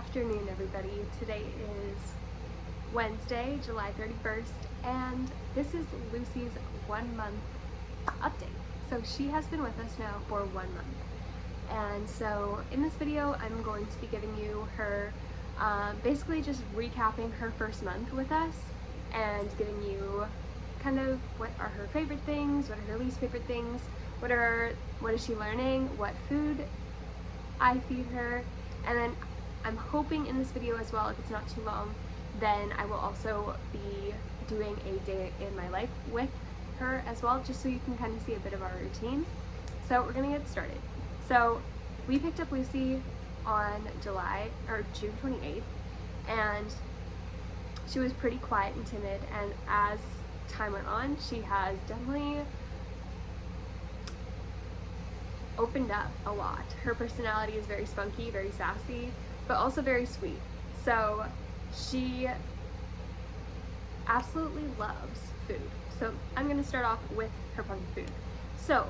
afternoon, everybody. Today is Wednesday, July 31st, and this is Lucy's 1 month update. So she has been with us now for 1 month. And so in this video, I'm going to be giving you her, basically just recapping her first month with us and giving you kind of what are her favorite things, what are her least favorite things, what is she learning, what food I feed her, and then I'm hoping in this video as well, if it's not too long, then I will also be doing a day in my life with her as well, just so you can kind of see a bit of our routine. So we're gonna get started. So we picked up Lucy on June 28th, and she was pretty quiet and timid, and as time went on, she has definitely opened up a lot. Her personality is very spunky, very sassy, but also very sweet. So she absolutely loves food. So I'm gonna start off with her pumpkin food. So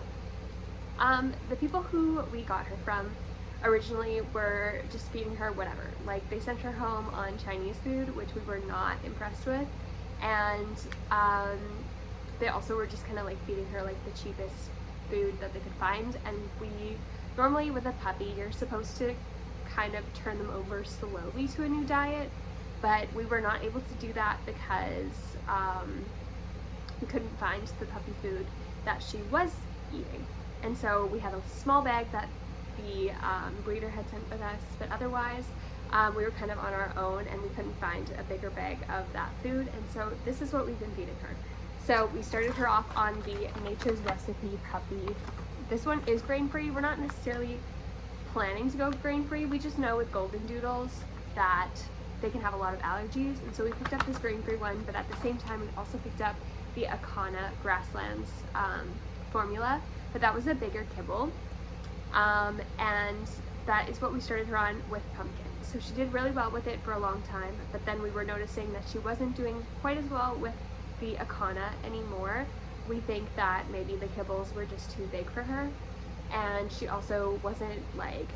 the people who we got her from originally were just feeding her whatever. Like, they sent her home on Chinese food, which we were not impressed with, and they also were just kind of like feeding her like the cheapest food that they could find. And we normally, with a puppy, you're supposed to kind of turn them over slowly to a new diet, but we were not able to do that because we couldn't find the puppy food that she was eating. And so we had a small bag that the breeder had sent with us, but otherwise we were kind of on our own, and we couldn't find a bigger bag of that food. And so this is what we've been feeding her. So we started her off on the Nature's Recipe puppy. This one is grain-free. We're not necessarily planning to go grain-free. We just know with golden doodles that they can have a lot of allergies, and so we picked up this grain-free one, but at the same time we also picked up the Akana Grasslands formula, but that was a bigger kibble, and that is what we started her on with pumpkin. So she did really well with it for a long time, but then we were noticing that she wasn't doing quite as well with the Akana anymore. We think that maybe the kibbles were just too big for her, and she also wasn't like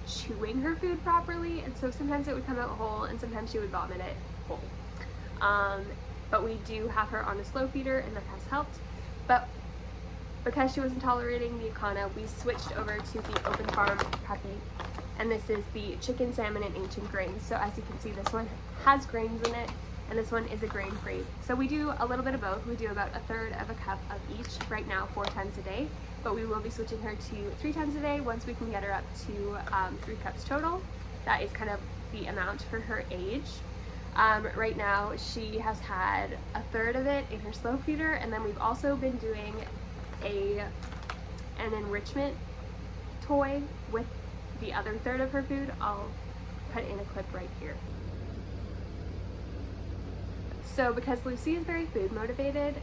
chewing her food properly, and so sometimes it would come out whole and sometimes she would vomit it whole. But we do have her on a slow feeder, and that has helped. But because she wasn't tolerating the Akana, we switched over to the Open Farm puppy, and this is the chicken, salmon, and ancient grains. So as you can see, this one has grains in it, and this one is a grain-free. So we do a little bit of both. We do about 1/3 of a cup of each right now, 4 times a day, but we will be switching her to 3 times a day once we can get her up to 3 cups total. That is kind of the amount for her age. Right now she has had 1/3 of it in her slow feeder, and then we've also been doing an enrichment toy with the other 1/3 of her food. I'll put in a clip right here. So because Lucy is very food motivated,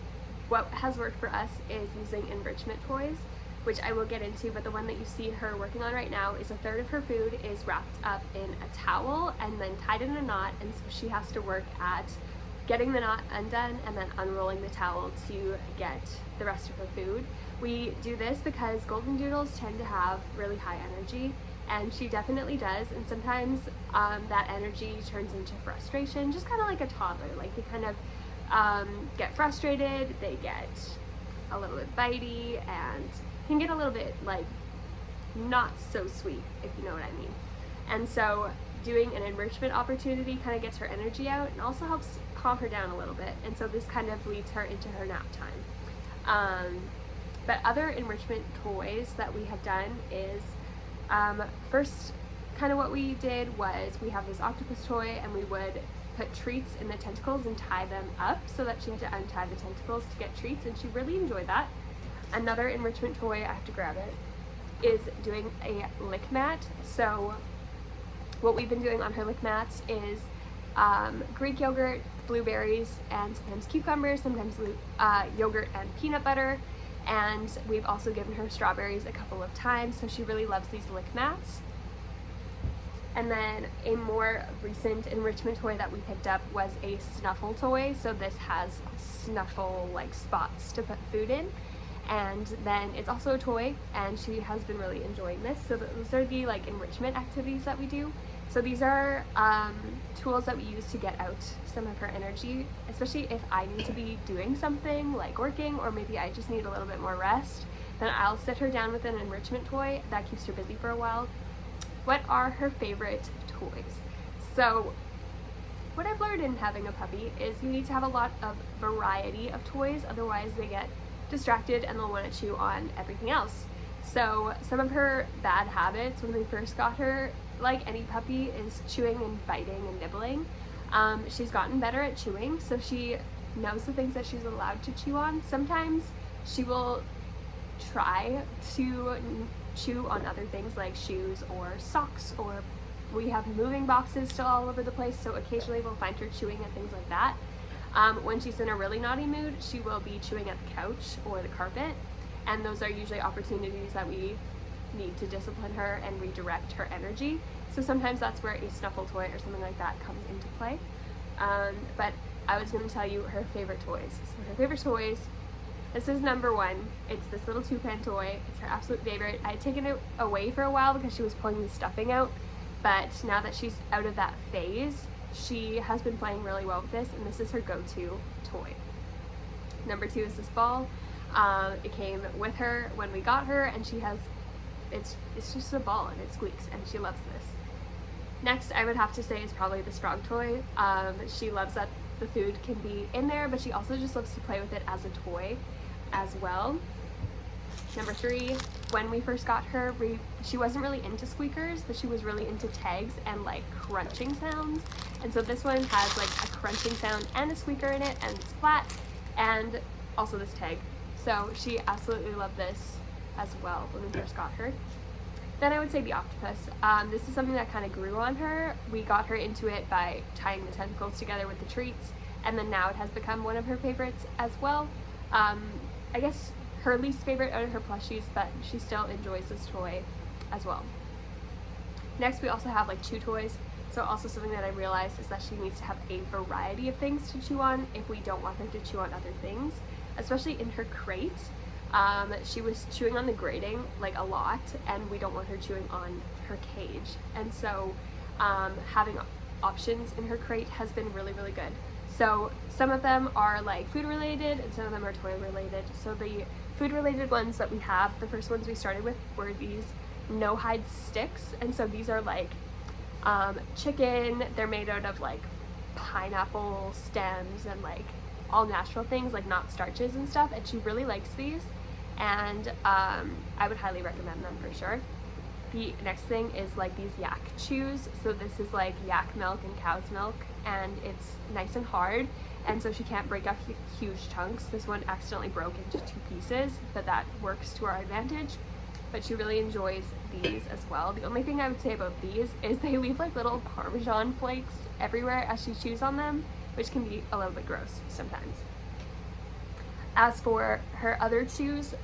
what has worked for us is using enrichment toys, which I will get into, but the one that you see her working on right now is 1/3 of her food is wrapped up in a towel and then tied in a knot, and so she has to work at getting the knot undone and then unrolling the towel to get the rest of her food. We do this because golden doodles tend to have really high energy, and she definitely does, and sometimes that energy turns into frustration, just kind of like a toddler. Like, they kind of get frustrated, they get a little bit bitey, and can get a little bit like not so sweet, if you know what I mean. And so doing an enrichment opportunity kind of gets her energy out and also helps calm her down a little bit, and so this kind of leads her into her nap time. But other enrichment toys that we have done is first, kind of what we did was we have this octopus toy, and we would put treats in the tentacles and tie them up so that she had to untie the tentacles to get treats, and she really enjoyed that. Another enrichment toy, I have to grab it, is doing a lick mat. So what we've been doing on her lick mats is Greek yogurt, blueberries, and sometimes cucumbers, sometimes yogurt and peanut butter. And we've also given her strawberries a couple of times, so she really loves these lick mats. And then a more recent enrichment toy that we picked up was a snuffle toy. So this has snuffle like spots to put food in. And then it's also a toy, and she has been really enjoying this. So those are the like enrichment activities that we do. So these are tools that we use to get out some of her energy, especially if I need to be doing something like working, or maybe I just need a little bit more rest. Then I'll sit her down with an enrichment toy that keeps her busy for a while. What are her favorite toys? So what I've learned in having a puppy is you need to have a lot of variety of toys, otherwise they get distracted and they'll want to chew on everything else. So some of her bad habits when we first got her, like any puppy, is chewing and biting and nibbling. She's gotten better at chewing, so she knows the things that she's allowed to chew on. Sometimes she will try to chew on other things like shoes or socks, or we have moving boxes still all over the place, so occasionally we'll find her chewing at things like that. When she's in a really naughty mood, she will be chewing at the couch or the carpet, and those are usually opportunities that we need to discipline her and redirect her energy. So sometimes that's where a snuffle toy or something like that comes into play. But I was going to tell you her favorite toys. So her favorite toys, this is number one. It's this little toucan toy. It's her absolute favorite. I had taken it away for a while because she was pulling the stuffing out, but now that she's out of that phase, she has been playing really well with this, and this is her go-to toy. Number two is this ball. It came with her when we got her, and she has, it's just a ball and it squeaks, and she loves this. Next, I would have to say, is probably this frog toy. She loves that the food can be in there, but she also just loves to play with it as a toy as well. Number three, when we first got her, she wasn't really into squeakers, but she was really into tags and like crunching sounds. And so this one has like a crunching sound and a squeaker in it, and it's flat, and also this tag. So she absolutely loved this as well when we first got her. Then I would say the octopus. This is something that kind of grew on her. We got her into it by tying the tentacles together with the treats, and then now it has become one of her favorites as well. I guess her least favorite out of her plushies, but she still enjoys this toy as well. Next, we also have like chew toys. So also something that I realized is that she needs to have a variety of things to chew on if we don't want her to chew on other things, especially in her crate. She was chewing on the grating like a lot, and we don't want her chewing on her cage. And so having options in her crate has been really, really good. So some of them are like food related and some of them are toy related. So the food related ones that we have, the first ones we started with were these no hide sticks. And so these are like chicken. They're made out of like pineapple stems and like all natural things, like not starches and stuff, and she really likes these, and I would highly recommend them for sure. The next thing is like these yak chews. So this is like yak milk and cow's milk, and it's nice and hard, and so she can't break up huge chunks. This one accidentally broke into 2 pieces, but that works to our advantage. But she really enjoys these as well. The only thing I would say about these is they leave like little Parmesan flakes everywhere as she chews on them, which can be a little bit gross sometimes. As for her other chews,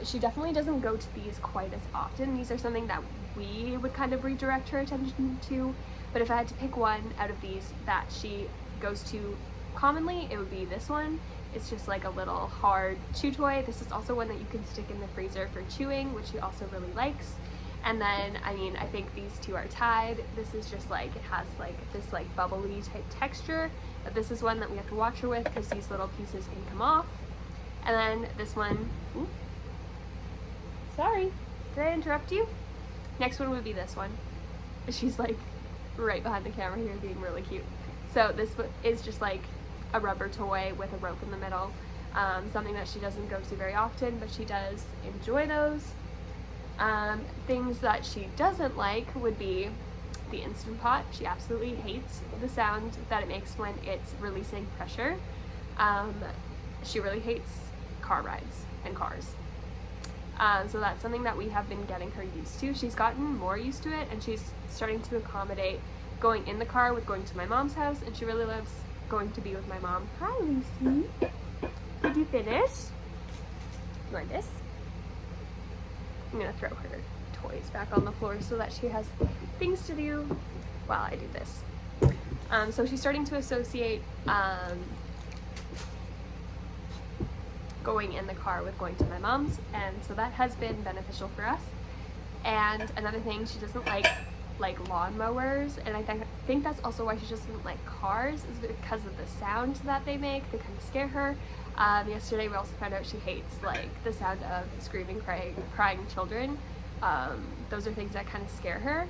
she definitely doesn't go to these quite as often. These are something that we would kind of redirect her attention to, but if I had to pick one out of these that she goes to commonly, it would be this one. It's just like a little hard chew toy. This is also one that you can stick in the freezer for chewing, which she also really likes. And then, I mean, I think these two are tied. This is just like, it has like this like bubbly type texture. But this is one that we have to watch her with because these little pieces can come off. And then this one, ooh, sorry, did I interrupt you? Next one would be this one. She's like right behind the camera here being really cute. So this is just like a rubber toy with a rope in the middle. Something that she doesn't go to very often, but she does enjoy those. Things that she doesn't like would be the Instant Pot. She absolutely hates the sound that it makes when it's releasing pressure. She really hates car rides and cars. So that's something that we have been getting her used to. She's gotten more used to it, and she's starting to accommodate going in the car with going to my mom's house, and she really loves going to be with my mom. Hi, Lucy. Did you finish? You want this? I'm gonna throw her toys back on the floor so that she has things to do while I do this. So she's starting to associate going in the car with going to my mom's, and so that has been beneficial for us. And another thing, she doesn't like like lawnmowers, and I think that's also why she doesn't like cars, is because of the sound that they make. They kind of scare her. Yesterday we also found out she hates like the sound of screaming, crying children. Those are things that kind of scare her.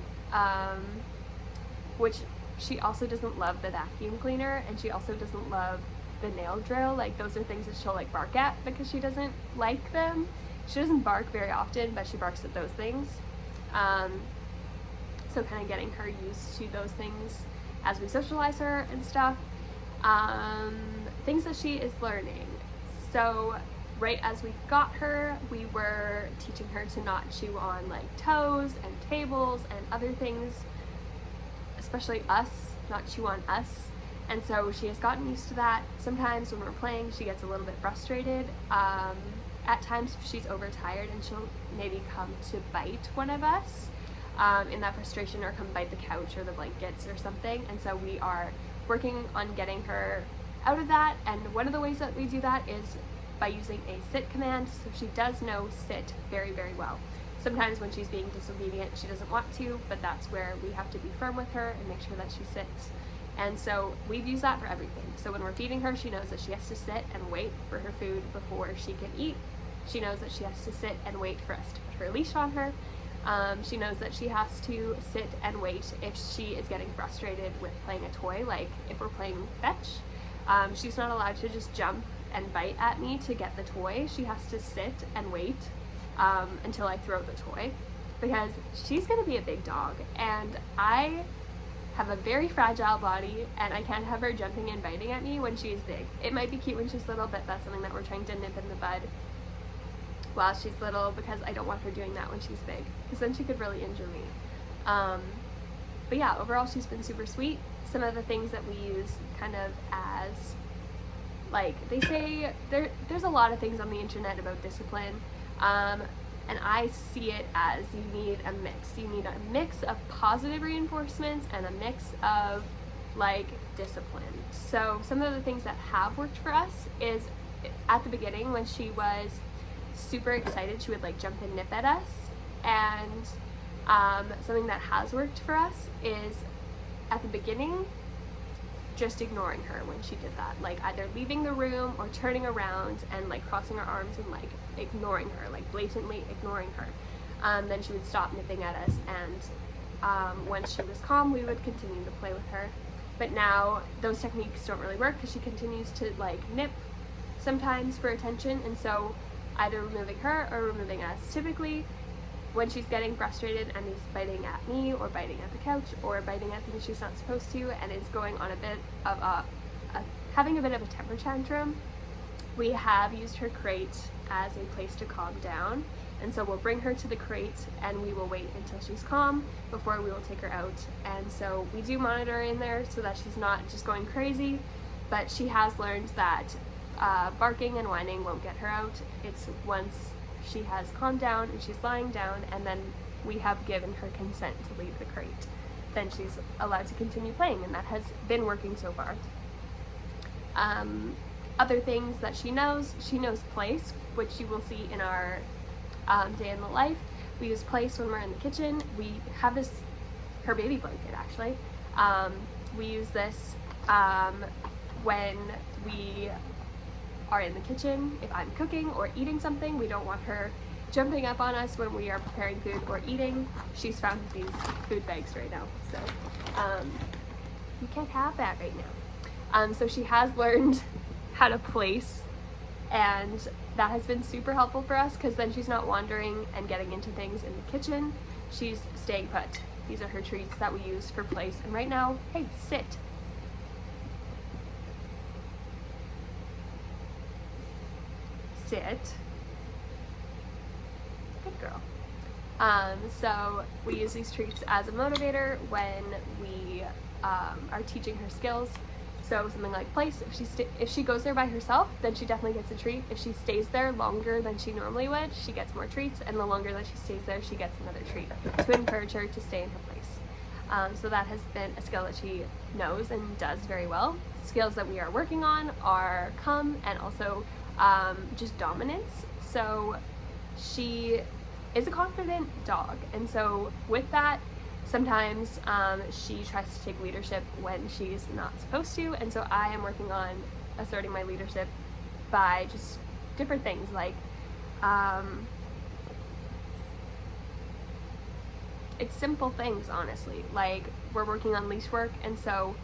Which she also doesn't love the vacuum cleaner, and she also doesn't love the nail drill. Like those are things that she'll like bark at because she doesn't like them. She doesn't bark very often, but she barks at those things. So kind of getting her used to those things as we socialize her and stuff. Things that she is learning. So right as we got her, we were teaching her to not chew on like toes and tables and other things, especially us, not chew on us. And so she has gotten used to that. Sometimes when we're playing, she gets a little bit frustrated. At times she's overtired and she'll maybe come to bite one of us in that frustration, or come bite the couch or the blankets or something. And so we are working on getting her out of that. And one of the ways that we do that is by using a sit command. So she does know sit very, very well. Sometimes when she's being disobedient, she doesn't want to, but that's where we have to be firm with her and make sure that she sits. And so we've used that for everything. So when we're feeding her, she knows that she has to sit and wait for her food before she can eat. She knows that she has to sit and wait for us to put her leash on her. She knows that she has to sit and wait if she is getting frustrated with playing a toy, like if we're playing fetch. She's not allowed to just jump and bite at me to get the toy. She has to sit and wait until I throw the toy, because she's gonna be a big dog, and I have a very fragile body, and I can't have her jumping and biting at me when she's big. It might be cute when she's little, but that's something that we're trying to nip in the bud while she's little, because I don't want her doing that when she's big, because then she could really injure me. But yeah, overall she's been super sweet. Some of the things that we use kind of as, like, they say there's a lot of things on the internet about discipline, and I see it as you need a mix. You need a mix of positive reinforcements and a mix of like discipline. So some of the things that have worked for us is at the beginning, when she was super excited, she would like jump and nip at us. And something that has worked for us is at the beginning, just ignoring her when she did that, like either leaving the room or turning around and like crossing her arms and like ignoring her, like blatantly ignoring her. Then she would stop nipping at us, and when she was calm, we would continue to play with her. But now those techniques don't really work because she continues to like nip sometimes for attention, and so either removing her or removing us. Typically when she's getting frustrated and is biting at me or biting at the couch or biting at things she's not supposed to, and is going on a bit of having a bit of a temper tantrum, we have used her crate as a place to calm down. And so we'll bring her to the crate and we will wait until she's calm before we will take her out. And so we do monitor in there so that she's not just going crazy, but she has learned that barking and whining won't get her out. It's once she has calmed down and she's lying down, and then we have given her consent to leave the crate, then she's allowed to continue playing, and that has been working so far. Other things that she knows place, which you will see in our day in the life. We use place when we're in the kitchen. We have this, her baby blanket actually. We use this when we are in the kitchen. If I'm cooking or eating something, we don't want her jumping up on us when we are preparing food or eating. She's found these food bags right now, so you can't have that right now. So she has learned how to place, and that has been super helpful for us, because then she's not wandering and getting into things in the kitchen. She's staying put. These are her treats that we use for place. And right now, hey, sit. Sit. Good girl. So we use these treats as a motivator when we are teaching her skills. So something like place, if she goes there by herself, then she definitely gets a treat. If she stays there longer than she normally would, she gets more treats, and the longer that she stays there, she gets another treat to encourage her to stay in her place. So that has been a skill that she knows and does very well. Skills that we are working on are calm and also just dominance. So she is a confident dog, and so with that, Sometimes she tries to take leadership when she's not supposed to, and so I am working on asserting my leadership by just different things, like it's simple things, honestly. Like, we're working on leash work, and so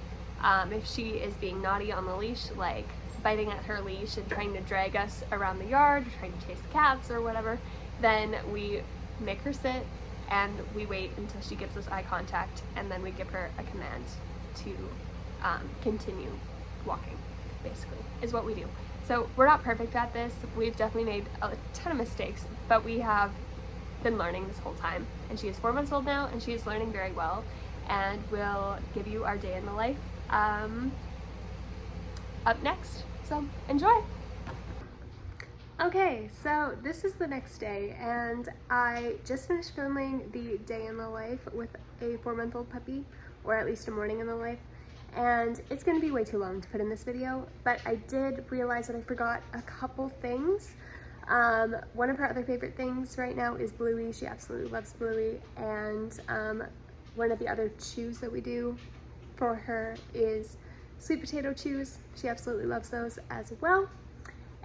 if she is being naughty on the leash, like biting at her leash and trying to drag us around the yard, or trying to chase the cats or whatever, then we make her sit and we wait until she gives us eye contact, and then we give her a command to continue walking, basically, is what we do. So we're not perfect at this. We've definitely made a ton of mistakes, but we have been learning this whole time. And she is 4 months old now, and she is learning very well. And we'll give you our day in the life up next. So enjoy! Okay, so this is the next day, and I just finished filming the day in the life with a 4-month-old puppy, or at least a morning in the life, and it's going to be way too long to put in this video, but I did realize that I forgot a couple things. One of her other favorite things right now is Bluey. She absolutely loves Bluey, and one of the other chews that we do for her is sweet potato chews. She absolutely loves those as well.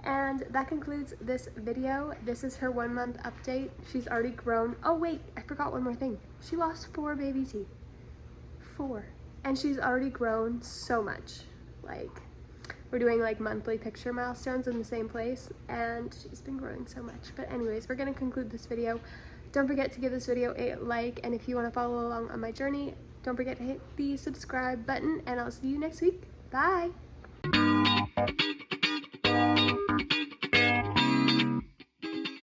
And that concludes this video. This is her 1-month update. She's already grown. Oh wait, I forgot one more thing. She lost 4 baby teeth. 4. And she's already grown so much. Like, we're doing like monthly picture milestones in the same place, and she's been growing so much. But anyways, we're gonna conclude this video. Don't forget to give this video a like, and if you want to follow along on my journey, don't forget to hit the subscribe button, and I'll see you next week. Bye!